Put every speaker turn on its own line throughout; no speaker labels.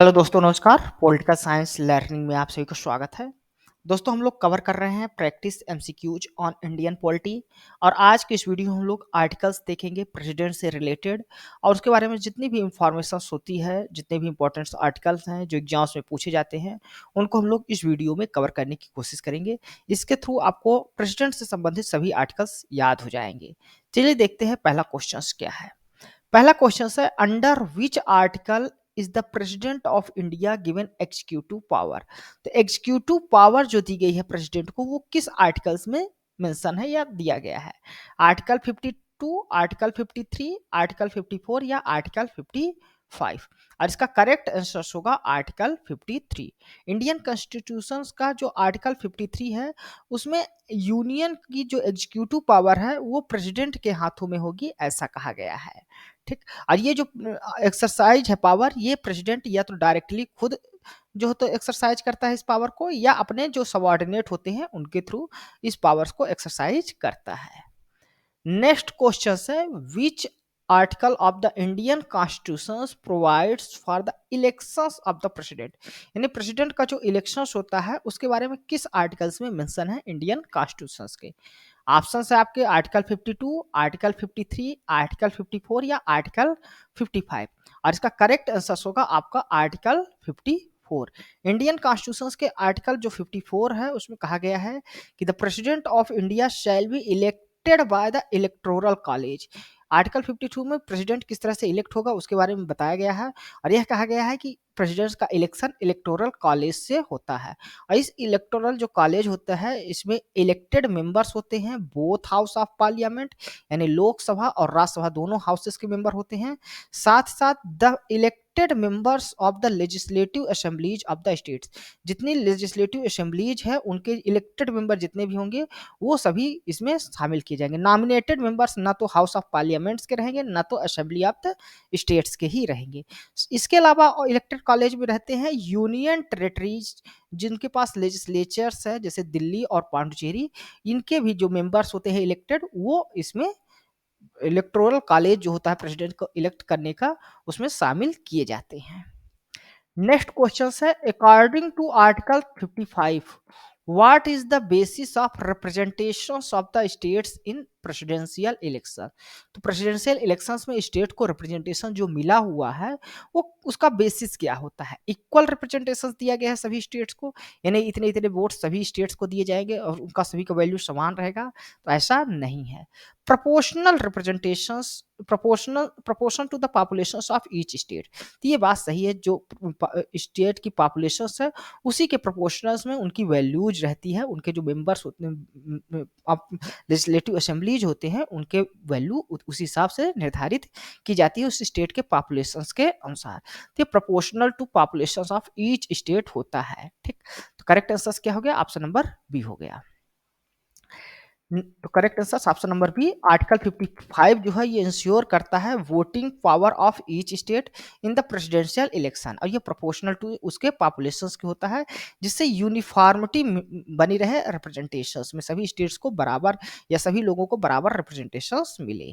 Hello दोस्तों, नमस्कार। Political science learning में आप सभी का स्वागत है। दोस्तों, हम लोग कवर कर रहे हैं practice MCQs on Indian polity. और आज के इस वीडियो में हम लोग आर्टिकल्स देखेंगे प्रेसिडेंट से रिलेटेड, और उसके बारे में जितनी भी इंफॉर्मेशन होती है, जितने भी इंपॉर्टेंट आर्टिकल्स हैं जो एग्जाम्स में पूछे जाते हैं, उनको हम लोग इस वीडियो में कवर करने की कोशिश करेंगे। इसके थ्रू आपको प्रेसिडेंट से संबंधित सभी आर्टिकल्स याद हो जाएंगे। चलिए देखते हैं पहला क्वेश्चन क्या है। पहला क्वेश्चन है, under which article is the president of India given executive power. तो एग्जीक्यूटिव पावर जो दी गई है प्रेसिडेंट को, वो किस आर्टिकल्स में मेंशन है या दिया गया है? आर्टिकल 52, आर्टिकल 53, आर्टिकल 54 या आर्टिकल 55? और इसका करेक्ट आंसर होगा आर्टिकल 53। इंडियन कॉन्स्टिट्यूशन का जो आर्टिकल 53 है, उसमें यूनियन की जो एग्जीक्यूटिव पावर है वो प्रेसिडेंट के हाथों में होगी, ऐसा कहा गया है। ठीक। और ये जो एक्सरसाइज है पावर, ये प्रेसिडेंट या तो डायरेक्टली खुद जो तो एक्सरसाइज करता है इस पावर को, या अपने जो सबऑर्डिनेट होते हैं उनके थ्रू इस पावर्स को एक्सरसाइज करता है। नेक्स्ट क्वेश्चन है, which article of the Indian constitution provides for the elections of the president. यानी प्रेसिडेंट का जो इलेक्शंस होता है उसके बारे में किस आर्टिकल्स में मेंशन है इंडियन कॉन्स्टिट्यूशन के? ऑप्शन है आपके आर्टिकल 52, आर्टिकल 53, आर्टिकल 54 या आर्टिकल 55। और इसका करेक्ट आंसर होगा आपका आर्टिकल 54। इंडियन कॉन्स्टिट्यूशन के आर्टिकल जो 54 है उसमें कहा गया है कि the president of India shall be elected by the electoral college. Article 52 में प्रेसिडेंट किस तरह से इलेक्ट होगा उसके बारे में बताया गया है, और यह कहा गया है कि प्रेसिडेंट का इलेक्शन इलेक्टोरल कॉलेज से होता है। और इस इलेक्टोरल जो कॉलेज होता है, इसमें इलेक्टेड मेंबर्स होते हैं बोथ हाउस ऑफ पार्लियामेंट, यानी लोकसभा और राज्यसभा दोनों हाउसेस के मेंबर होते हैं। साथ साथ the elected members of the legislative assemblies of the states, जितनी लेजिस्लेटिव असेंबलीज है उनके इलेक्टेड मेंबर जितने भी होंगे वो सभी इसमें शामिल किए जाएंगे। नॉमिनेटेड मेंबर्स ना तो हाउस ऑफ पार्लियामेंट्स के रहेंगे, ना तो असेंबली ऑफ द स्टेट्स के ही रहेंगे। इसके अलावा इलेक्टेड कॉलेज में रहते हैं यूनियन टेरिटरीज, जिनके पास लेजिस्लेचर्स है जैसे दिल्ली और पांडिचेरी, इनके भी जो मेंबर्स होते हैं इलेक्टेड, वो इसमें इलेक्टोरल कॉलेज जो होता है प्रेसिडेंट को इलेक्ट करने का, उसमें शामिल किए जाते हैं। नेक्स्ट क्वेश्चन है, according to article 55 what is the basis of representation of the states in presidential election. तो प्रेसिडेंशियल इलेक्शंस में स्टेट को रिप्रेजेंटेशन जो मिला हुआ है, वो उसका बेसिस क्या होता है? इक्वल रिप्रेजेंटेशन दिया गया है सभी स्टेट्स को, यानी इतने इतने वोट सभी स्टेट्स को दिए जाएंगे और उनका सभी का वैल्यू समान रहेगा? तो ऐसा नहीं है। Proportional representation, proportion to the population of each state. तो ये बात सही है, जो स्टेट की पॉपुलेशन है उसी के प्रोपोर्शनल्स में उनकी वैल्यूज रहती है, उनके जो मेंबर्स होते हैं लेजिस्लेटिव असेंबलीज होते हैं उनके वैल्यू उसी हिसाब से निर्धारित की जाती है उस स्टेट के पॉपुलेशन के अनुसार। तो ये proportional to population of each state होता है। ठीक। तो करेक्ट आंसर क्या हो गया? ऑप्शन नंबर बी हो गया। तो correct answer option number B, article 55 जो है ये इंश्योर करता है voting power of each state in the presidential election, और ये प्रोपोर्शनल टू उसके पॉपुलेशंस के होता है, जिससे यूनिफॉर्मिटी बनी रहे रिप्रेजेंटेशंस में, सभी स्टेट्स को बराबर या सभी लोगों को बराबर रिप्रेजेंटेशंस मिले।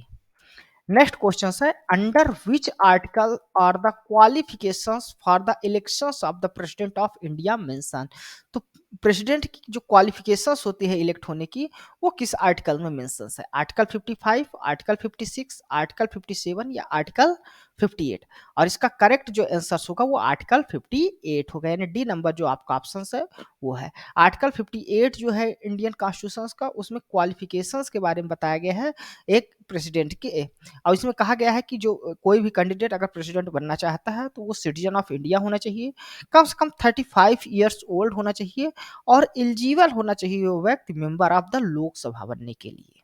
नेक्स्ट क्वेश्चन है, under which article are the qualifications for the elections of the president of India mention. तो प्रेसिडेंट की जो क्वालिफिकेशंस होती है इलेक्ट होने की, वो किस आर्टिकल में मेंशन है? आर्टिकल 55, आर्टिकल 56, आर्टिकल 57 या आर्टिकल 58? और इसका करेक्ट जो आंसर होगा वो आर्टिकल 58 होगा, यानी डी नंबर जो आपका ऑप्शन है वो है। आर्टिकल 58 जो है इंडियन कॉन्स्टिट्यूशन का, उसमें क्वालिफिकेशंस के बारे में बताया गया है एक प्रेसिडेंट के। और इसमें कहा गया है कि जो कोई भी कैंडिडेट अगर प्रेसिडेंट बनना चाहता है तो वो सिटीजन ऑफ इंडिया होना चाहिए, कम से कम 35 ईयर्स ओल्ड होना चाहिए, और एलिजिबल होना चाहिए वो व्यक्ति मेंबर ऑफ द लोकसभा बनने के लिए।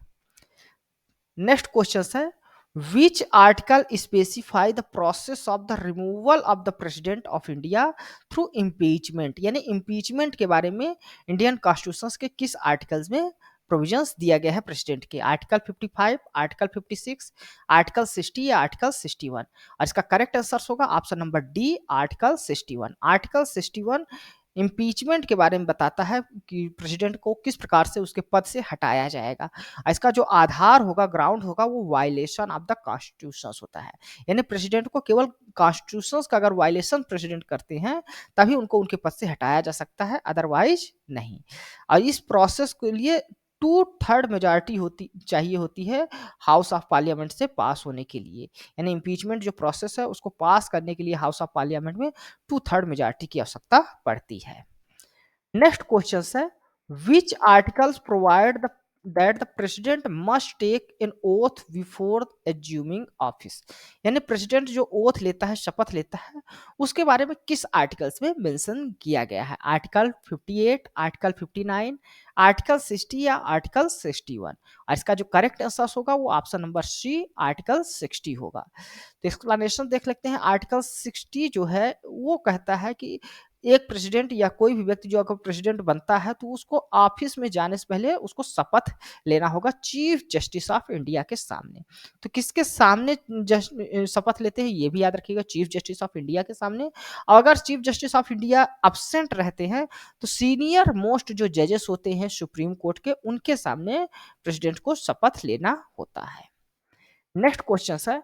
नेक्स्ट क्वेश्चन है, which article specify the process of the removal of the president of India through impeachment. यानी इम्पीचमेंट के बारे में इंडियन कॉन्स्टिट्यूशन के किस आर्टिकल्स में प्रोविजंस दिया गया है प्रेसिडेंट के? आर्टिकल 55, आर्टिकल 56, आर्टिकल 60 या आर्टिकल 61? और इसका करेक्ट आंसर होगा option number D, article 61। Article 61 impeachment के बारे में बताता है कि प्रेसिडेंट को किस प्रकार से उसके पद से हटाया जाएगा। इसका जो आधार होगा, ग्राउंड होगा, वो वायलेशन ऑफ द कॉन्स्टिट्यूशन होता है। यानी प्रेसिडेंट को केवल कॉन्स्टिट्यूशन का अगर वायलेशन प्रेसिडेंट करते हैं तभी उनको उनके पद से हटाया जा सकता है, अदरवाइज नहीं। और इस प्रोसेस के लिए 2/3 मेजॉरिटी होती है हाउस ऑफ पार्लियामेंट से पास होने के लिए। यानी इम्पीचमेंट जो प्रोसेस है उसको पास करने के लिए हाउस ऑफ पार्लियामेंट में 2/3 मेजॉरिटी की आवश्यकता पड़ती है। नेक्स्ट क्वेश्चन है, which articles provide the that the president must take an oath before assuming office. यानी प्रेसिडेंट जो ओथ लेता है, शपथ लेता है, उसके बारे में किस आर्टिकल्स में मेंशन किया गया है? आर्टिकल 58, आर्टिकल 59, आर्टिकल 60 या आर्टिकल 61? और इसका जो करेक्ट आंसर होगा वो ऑप्शन नंबर सी, आर्टिकल 60 होगा। तो एक्सप्लेनेशन देख लेते हैं। आर्टिकल 60 जो है वो कहता है कि एक प्रेसिडेंट या कोई भी व्यक्ति जो अगर प्रेसिडेंट बनता है तो उसको ऑफिस में जाने से पहले उसको शपथ लेना होगा चीफ जस्टिस ऑफ इंडिया के सामने। तो किसके सामने शपथ लेते हैं ये भी याद रखिएगा, चीफ जस्टिस ऑफ इंडिया के सामने। और अगर chief justice of India absent रहते हैं तो सीनियर मोस्ट जो जजेस होते हैं सुप्रीम कोर्ट के, उनके सामने प्रेसिडेंट को शपथ लेना होता है। नेक्स्ट क्वेश्चन है,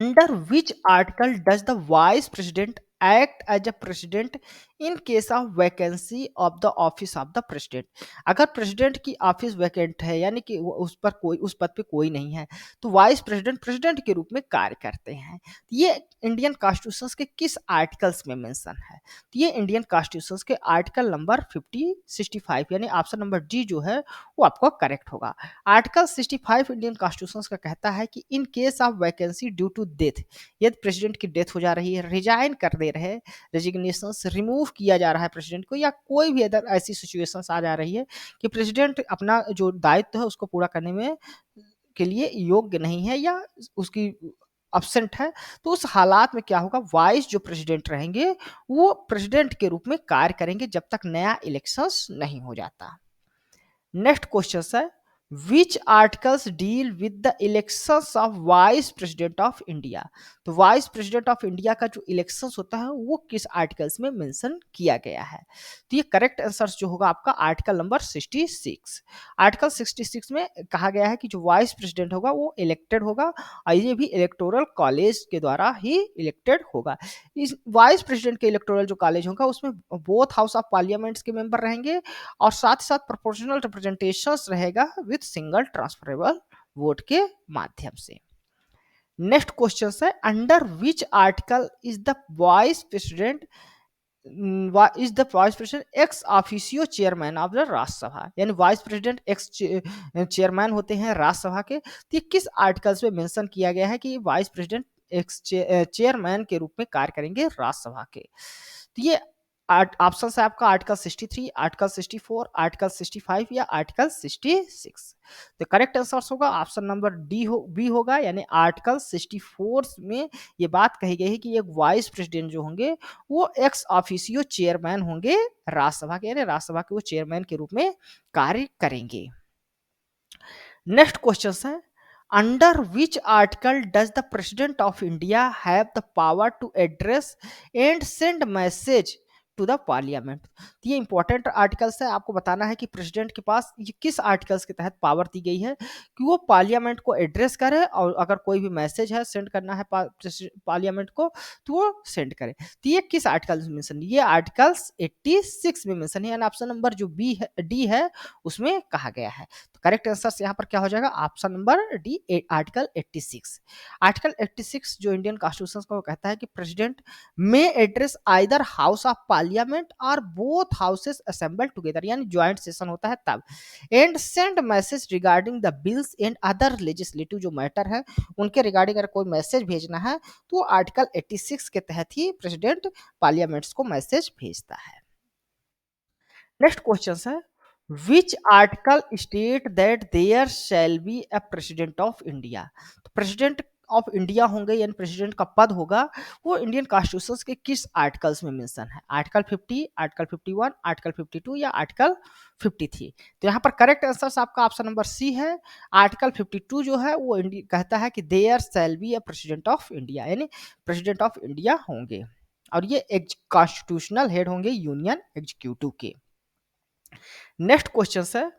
under which article does the vice president act as a president in case of vacancy of the office of the president? अगर प्रेसिडेंट की ऑफिस वैकेंट है यानी कि उस पद पे कोई नहीं है तो वाइस प्रेसिडेंट प्रेसिडेंट के रूप में कार्य करते हैं। ये इंडियन कॉन्स्टिट्यूशन के किस आर्टिकल्स में मेंशन है? तो ये इंडियन कॉन्स्टिट्यूशन के आर्टिकल नंबर 65 यानी ऑप्शन नंबर डी जो है वो आपको करेक्ट होगा। आर्टिकल 65 इंडियन कॉन्स्टिट्यूशन का कहता है कि in case of vacancy due to death, यदि प्रेसिडेंट की डेथ हो जा रही है, रिजाइन कर दे रहे, रेजिग्नेशन से रिमूव किया जा रहा है प्रेसिडेंट को, या कोई भी अदर ऐसी सिचुएशन आ जा रही है कि प्रेसिडेंट अपना जो दायित्व है उसको पूरा करने में के लिए योग्य नहीं है या उसकी अब्सेंट है, तो उस हालात में क्या होगा, वाइस जो प्रेसिडेंट रहेंगे वो प्रेसिडेंट के रूप में कार्य करेंगे जब तक नया इलेक्शंस नहीं हो जाता। नेक्स्ट क्वेश्चन है, which articles deal with the elections of vice president of India? तो वाइस प्रेसिडेंट ऑफ इंडिया का जो इलेक्शंस होता है वो किस आर्टिकल्स में मेंशन किया गया है? तो ये करेक्ट आंसर जो होगा आपका आर्टिकल नंबर 66। आर्टिकल 66 में कहा गया है कि जो वाइस प्रेसिडेंट होगा वो इलेक्टेड होगा और ये भी इलेक्टोरल कॉलेज के द्वारा ही इलेक्टेड होगा। इस वाइस प्रेसिडेंट के इलेक्टोरल जो कॉलेज होगा उसमें बोथ हाउस ऑफ पार्लियामेंट्स के मेंबर रहेंगे और साथ ही साथ प्रोपोर्शनल रिप्रेजेंटेशन रहेगा विद सिंगल ट्रांसफरेबल वोट के माध्यम से। नेक्स्ट क्वेश्चन है, under which article is the vice president ex officio chairman of the Rajya Sabha? यानी वाइस प्रेसिडेंट एक्स चेयरमैन होते हैं राज्यसभा के, तो ये किस आर्टिकल्स में मेंशन किया गया है कि वाइस प्रेसिडेंट एक्स चेयरमैन के रूप में कार्य करेंगे राज्यसभा के? तो ये ऑप्शन है आपका आर्टिकल 63, आर्टिकल 64, आर्टिकल 65 या आर्टिकल 66। तो करेक्ट आंसर होगा ऑप्शन नंबर बी होगा, यानी आर्टिकल 64 में ये बात कही गई है कि एक वाइस प्रेसिडेंट जो होंगे वो एक्स ऑफिशियो चेयरमैन होंगे राज्यसभा के, यानी राज्यसभा के वो चेयरमैन के रूप में कार्य करेंगे। नेक्स्ट क्वेश्चन है, under which article does the president of India have the power to address and send message to the parliament? ये इंपॉर्टेंट आर्टिकल्स है, आपको बताना है कि प्रेसिडेंट के पास ये किस आर्टिकल्स के तहत पावर दी गई है कि वो पार्लियामेंट को एड्रेस करे और अगर कोई भी मैसेज है सेंड करना है पार्लियामेंट को तो वो सेंड करे। तो ये किस आर्टिकल में मेंशन? ये आर्टिकल्स 86 में मेंशन है, यानी ऑप्शन नंबर जो बी है, डी है, उसमें कहा गया है। तो करेक्ट आंसर यहाँ पर क्या हो जाएगा, option number D, article 86। Article 86 जो इंडियन कॉन्स्टिट्यूशन को कहता है कि president may address either house of parliament और बोथ हाउसेस असेंबल टुगेदर, यानी ज्वाइंट सेशन होता है तब, and send message regarding the bills and other legislative जो मैटर है उनके रिगार्डिंग अगर कोई मैसेज भेजना है तो आर्टिकल 86 के तहत ही प्रेसिडेंट पार्लियामेंट्स को मैसेज भेजता है। नेक्स्ट क्वेश्चन है, which article state that there shall be a president of India? तो प्रेसिडेंट ऑफ इंडिया होंगे यानी प्रेसिडेंट का पद होगा वो इंडियन कॉन्स्टिट्यूशन के किस आर्टिकल्स में मेंशन है? आर्टिकल 50, आर्टिकल 51, आर्टिकल 52 या आर्टिकल 53? तो यहाँ पर करेक्ट आंसर आपका ऑप्शन नंबर सी है। आर्टिकल 52 जो है वो कहता है कि there shall be a president of India, यानी प्रेसिडेंट ऑफ इंडिया होंगे। और ये कॉन्स्टिट्यूशनल हेड होंगे यूनियन एग्जीक्यूटिव के। नेक्स्ट क्वेश्चन है,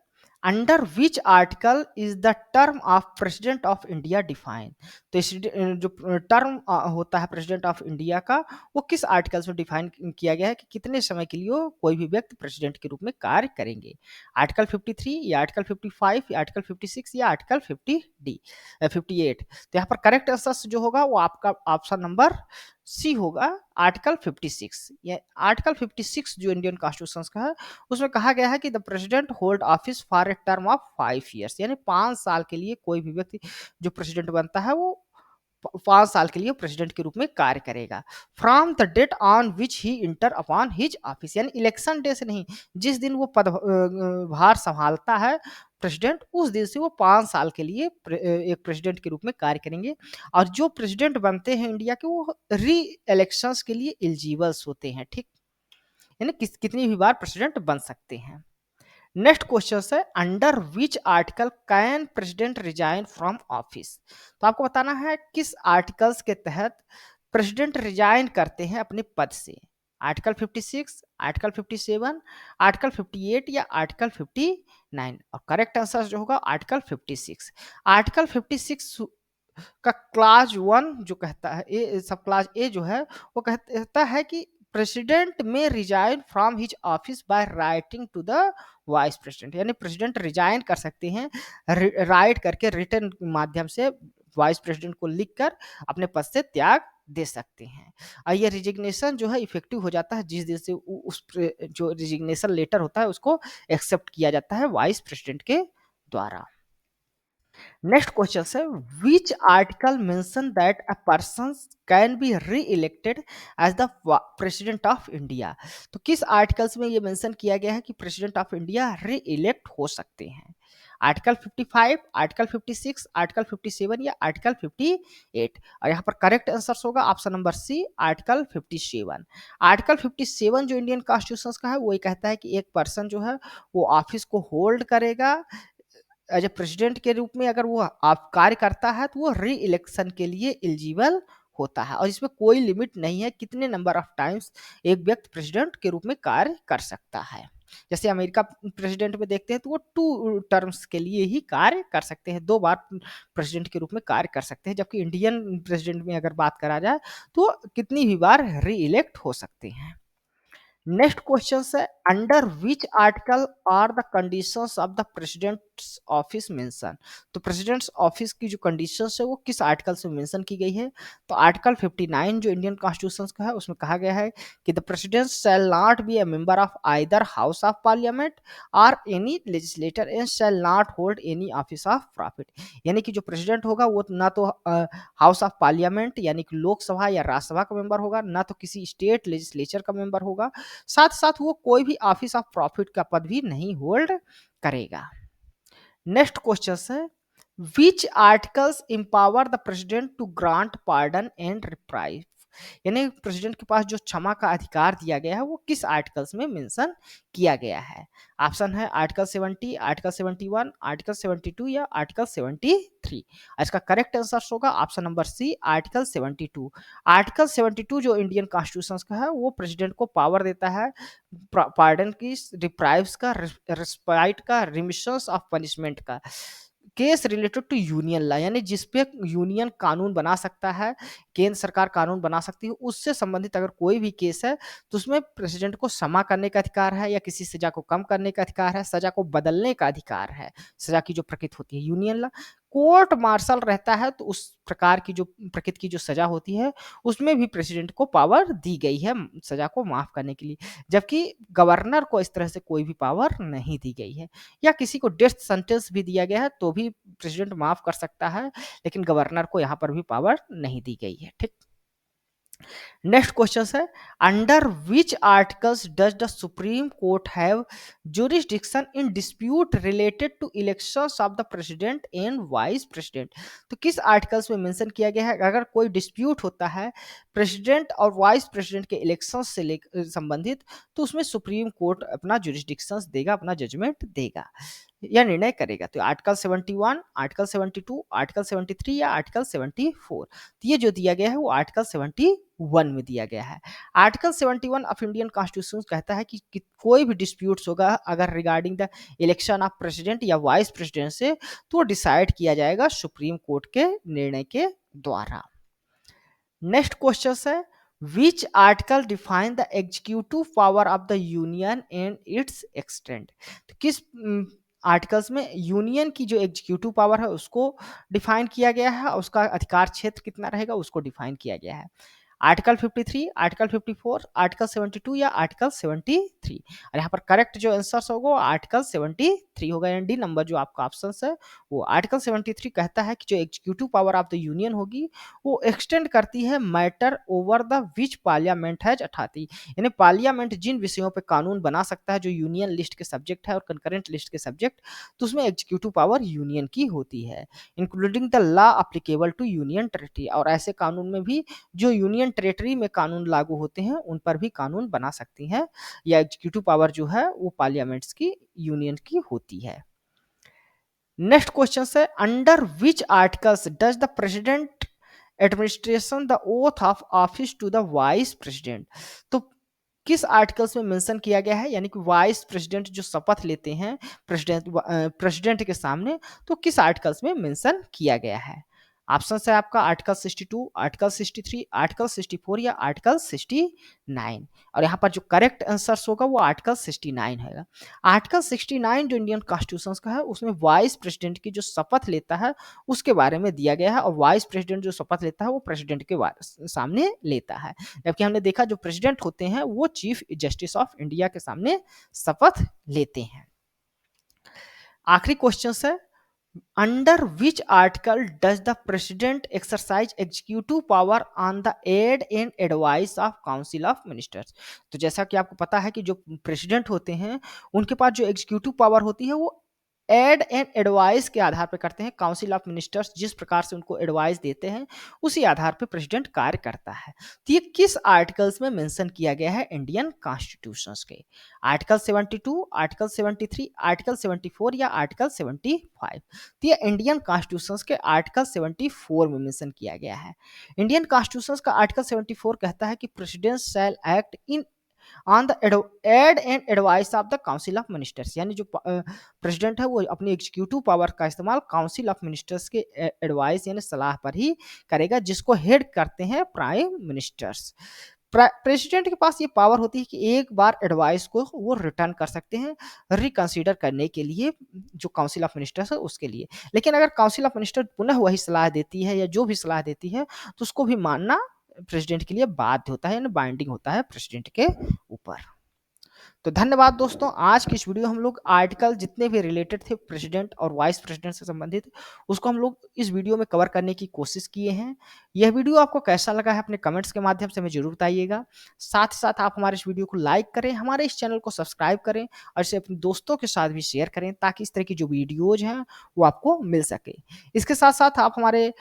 under which article is the term of president of India define. तो इस जो टर्म होता है प्रेसिडेंट ऑफ इंडिया का, वो किस आर्टिकल से डिफाइन किया गया है कि कितने समय के लिए वो कोई भी व्यक्ति प्रेसिडेंट के रूप में कार्य करेंगे। आर्टिकल 53 या आर्टिकल 55 या आर्टिकल 56 या आर्टिकल 58। तो यहाँ पर करेक्ट आंसर जो होगा वो आपका ऑप्शन नंबर सी होगा, आर्टिकल 56। ये आर्टिकल 56 जो इंडियन कॉन्स्टिट्यूशन का है, उसमें कहा गया है कि the president hold office for a term of 5 years, यानी 5 साल के लिए कोई भी व्यक्ति जो प्रेसिडेंट बनता है वो 5 साल के लिए प्रेसिडेंट के रूप में कार्य करेगा। From the date on which he enter upon his office, यानी इलेक्शन डे से नहीं, जिस दिन वो पदभार संभालता है प्रेसिडेंट, उस दिन से वो 5 साल के लिए एक प्रेसिडेंट के रूप में कार्य करेंगे। और जो प्रेसिडेंट बनते हैं इंडिया के, वो री इलेक्शंस के लिए एलिजिबल्स होते हैं, ठीक, यानी कितनी भी बार प्रेसिडेंट बन सकते हैं। नेक्स्ट क्वेश्चन है, under which article can president resign from office. तो आपको बताना है किस आर्टिकल्स के तहत प्रेसिडेंट रिजाइन करते हैं अपने पद से। आर्टिकल 56, आर्टिकल 57, आर्टिकल 58 या आर्टिकल 59। और करेक्ट आंसर जो होगा आर्टिकल 56। आर्टिकल 56 का क्लास 1 जो कहता है, ए सब क्लास ए जो है वो कहता है कि प्रेसिडेंट में resign from his office by writing to the vice president, यानी प्रेसिडेंट रिजाइन कर सकते हैं राइट करके, रिटर्न माध्यम से वाइस प्रेसिडेंट को लिखकर अपने पद से त्याग दे सकते हैं। और ये रिजिग्नेशन जो है इफेक्टिव हो जाता है जिस दिन से उस जो रिजिग्नेशन लेटर होता है उसको एक्सेप्ट किया जाता है वाइस प्रेसिडेंट के द्वारा। नेक्स्ट क्वेश्चन है, which article mention that a person can be reelected as the president of India. तो किस आर्टिकल्स में ये मेंशन किया गया है कि प्रेसिडेंट ऑफ इंडिया री इलेक्ट हो सकते हैं। आर्टिकल 55, आर्टिकल 56, आर्टिकल 57 या आर्टिकल 58। और यहाँ पर करेक्ट आंसर होगा option number C, article 57। Article 57 जो इंडियन कॉन्स्टिट्यूशन का है वो ये कहता है कि एक पर्सन जो है वो ऑफिस को होल्ड करेगा एज ए प्रेसिडेंट के रूप में, अगर वो आप कार्य करता है तो वो री इलेक्शन के लिए एलिजिबल होता है। और इसमें कोई लिमिट नहीं है कितने नंबर ऑफ टाइम्स एक व्यक्ति प्रेसिडेंट के रूप में कार्य कर सकता है। जैसे अमेरिका प्रेसिडेंट में देखते हैं तो वो 2 टर्म्स के लिए ही कार्य कर सकते हैं, 2 बार प्रेसिडेंट के रूप में कार्य कर सकते हैं। जबकि इंडियन प्रेसिडेंट में अगर बात करा जाए तो कितनी भी बार री इलेक्ट हो सकते हैं। नेक्स्ट क्वेश्चन है, under which article are the conditions of the president's office mention. तो प्रेसिडेंट्स ऑफिस की जो कंडीशंस है वो किस आर्टिकल से मेंशन की गई है। तो आर्टिकल 59 जो इंडियन कॉन्स्टिट्यूशन का है उसमें कहा गया है कि the president shall not be a member of either house of parliament और any legislator and shall not hold any office of profit. यानी कि जो प्रेसिडेंट होगा वो ना तो हाउस ऑफ पार्लियामेंट यानी कि लोकसभा या राज्यसभा का मेंबर होगा, ना तो किसी स्टेट लेजिस्लेचर का मेंबर होगा, साथ साथ वो कोई भी ऑफिस ऑफ प्रॉफिट का पद भी नहीं होल्ड करेगा। नेक्स्ट क्वेश्चन है, which articles empower the president to grant pardon and reprieve. यानी प्रेसिडेंट के पास जो क्षमा का अधिकार दिया गया है वो किस आर्टिकल्स में मेंशन किया गया है। ऑप्शन है आर्टिकल 70, आर्टिकल 71, आर्टिकल 72 या आर्टिकल 73। इसका करेक्ट आंसर होगा option number C, article 72। Article 72 जो इंडियन कॉन्स्टिट्यूशन का है वो प्रेसिडेंट को पावर देता है पार्डन की, रिप्राइव्स का, रिस्पाइट का, रिमिशंस ऑफ पनिशमेंट का, case related to union law, यानी जिसपे यूनियन कानून बना सकता है, केंद्र सरकार कानून बना सकती है, उससे संबंधित अगर कोई भी केस है तो उसमें प्रेसिडेंट को क्षमा करने का अधिकार है या किसी सजा को कम करने का अधिकार है, सजा को बदलने का अधिकार है, सजा की जो प्रकृति होती है यूनियन लॉ। कोर्ट मार्शल रहता है तो उस प्रकार की जो प्रकृति की जो सजा होती है उसमें भी प्रेसिडेंट को पावर दी गई है सजा को माफ करने के लिए। जबकि गवर्नर को इस तरह से कोई भी पावर नहीं दी गई है, या किसी को डेथ सेंटेंस भी दिया गया है तो भी प्रेसिडेंट माफ कर सकता है, लेकिन गवर्नर को यहाँ पर भी पावर नहीं दी गई है, ठीक। नेक्स्ट क्वेश्चन है, under which articles does the supreme court have jurisdiction in dispute related to elections of the president and vice president. तो किस आर्टिकल्स में मेंशन किया गया है अगर कोई डिस्प्यूट होता है प्रेसिडेंट और वाइस प्रेसिडेंट के इलेक्शन से संबंधित, तो उसमें सुप्रीम कोर्ट अपना जुरिस्डिक्शंस देगा, अपना जजमेंट देगा या निर्णय करेगा। तो आर्टिकल 71, आर्टिकल 72, आर्टिकल 73 या आर्टिकल 74, तो ये जो दिया गया है वो आर्टिकल 71 में दिया गया है। आर्टिकल 71 ऑफ इंडियन कॉन्स्टिट्यूशन कहता है कि कोई भी डिस्प्यूट्स होगा अगर regarding the election of president या वाइस प्रेसिडेंट से, तो डिसाइड किया जाएगा सुप्रीम कोर्ट के निर्णय के द्वारा। नेक्स्ट क्वेश्चन है, which article define the executive power of the union and it's extent. तो किस आर्टिकल्स में यूनियन की जो एग्जीक्यूटिव पावर है उसको डिफाइन किया गया है और उसका अधिकार क्षेत्र कितना रहेगा उसको डिफाइन किया गया है। आर्टिकल 53, आर्टिकल 54, आर्टिकल 72 या आर्टिकल 73। और यहाँ पर करेक्ट जो आंसर होगा वो आर्टिकल 73 होगा, यानी डी नंबर जो आपका ऑप्शन है वो। आर्टिकल 73 कहता है कि जो executive power of the union होगी वो एक्सटेंड करती है matter over the which parliament has authority, यानी पार्लियामेंट जिन विषयों पर कानून बना सकता है जो यूनियन लिस्ट के सब्जेक्ट है और कंकरेंट लिस्ट के सब्जेक्ट, तो उसमें एग्जीक्यूटिव पावर यूनियन की होती है, including the law applicable to union territory. और ऐसे कानून में भी जो यूनियन टेरिटरी में कानून लागू होते हैं उन पर भी कानून बना सकती हैं, या एग्जीक्यूटिव पावर जो है वो पार्लियामेंट्स की यूनियन की होती है। नेक्स्ट क्वेश्चन है, under which articles does the president administration the oath of office to the vice president. तो किस आर्टिकल्स में मेंशन किया गया है, यानी कि वाइस प्रेसिडेंट जो शपथ लेते हैं प्रेसिडेंट के सामने, तो किस आर्टिकल्स में मेंशन किया गया है। ऑप्शन है आपका आर्टिकल 62, आर्टिकल 63, आर्टिकल 64 या आर्टिकल 69। और यहाँ पर जो करेक्ट आंसर होगा वो आर्टिकल 69 है। आर्टिकल 69 जो इंडियन कॉन्स्टिट्यूशन का है उसमें वाइस प्रेसिडेंट की जो शपथ लेता है उसके बारे में दिया गया है, और वाइस प्रेसिडेंट जो शपथ लेता है वो प्रेसिडेंट के सामने लेता है, जबकि हमने देखा जो प्रेसिडेंट होते हैं वो चीफ जस्टिस ऑफ इंडिया के सामने शपथ लेते हैं। आखिरी क्वेश्चन है, under which article does the president exercise executive power on the aid and advice of council of ministers. तो जैसा कि आपको पता है कि जो प्रेसिडेंट होते हैं उनके पास जो एग्जीक्यूटिव पावर होती है वो एड एंड एडवाइस के आधार पर करते हैं। काउंसिल ऑफ मिनिस्टर्स जिस प्रकार से उनको एडवाइस देते हैं उसी आधार पर प्रेसिडेंट कार्य करता है। तो ये किस आर्टिकल्स में मेंशन किया गया है इंडियन कॉन्स्टिट्यूशन के। आर्टिकल 72, आर्टिकल 73, आर्टिकल 74 या आर्टिकल 75। तो ये इंडियन कॉन्स्टिट्यूशन के आर्टिकल 74 में मेंशन किया गया है। इंडियन कॉन्स्टिट्यूशन का आर्टिकल 74 कहता है कि president shall act in on the aid and advice of the council of ministers, यानी जो प्रेसिडेंट है वो अपनी एग्जीक्यूटिव पावर का इस्तेमाल काउंसिल ऑफ मिनिस्टर्स के एडवाइस यानी सलाह पर ही करेगा, जिसको हेड करते हैं प्राइम मिनिस्टर्स। प्रेसिडेंट के पास ये पावर होती है कि एक बार एडवाइस को वो रिटर्न कर सकते हैं रिकंसीडर करने के लिए, जो काउंसिल ऑफ मिनिस्टर्स है उसके लिए। लेकिन अगर काउंसिल ऑफ मिनिस्टर पुनः वही सलाह देती है या जो भी सलाह देती है तो उसको भी मानना प्रेसिडेंट के लिए बाध्य होता है, यानी बाइंडिंग होता है प्रेसिडेंट के ऊपर। तो धन्यवाद दोस्तों, आज की इस वीडियो हम लोग आर्टिकल जितने भी रिलेटेड थे प्रेसिडेंट और वाइस प्रेसिडेंट से संबंधित उसको हम लोग इस वीडियो में कवर करने की कोशिश किए हैं। यह वीडियो आपको कैसा लगा है अपने कमेंट्स के माध्यम से हमें जरूर बताइएगा। साथ ही साथ आप हमारे इस वीडियो को लाइक करें, हमारे इस चैनल को सब्सक्राइब करें और इसे अपने दोस्तों के साथ भी शेयर करें ताकि इस तरह की जो वीडियोज हैं वो आपको मिल सके। इसके साथ साथ आप हमारे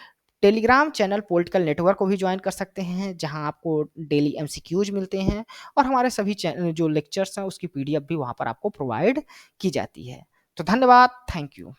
टेलीग्राम चैनल पॉलिटिकल नेटवर्क को भी ज्वाइन कर सकते हैं, जहां आपको डेली एमसीक्यूज मिलते हैं और हमारे सभी जो लेक्चर्स हैं उसकी पीडीएफ भी वहां पर आपको प्रोवाइड की जाती है। तो धन्यवाद, थैंक यू।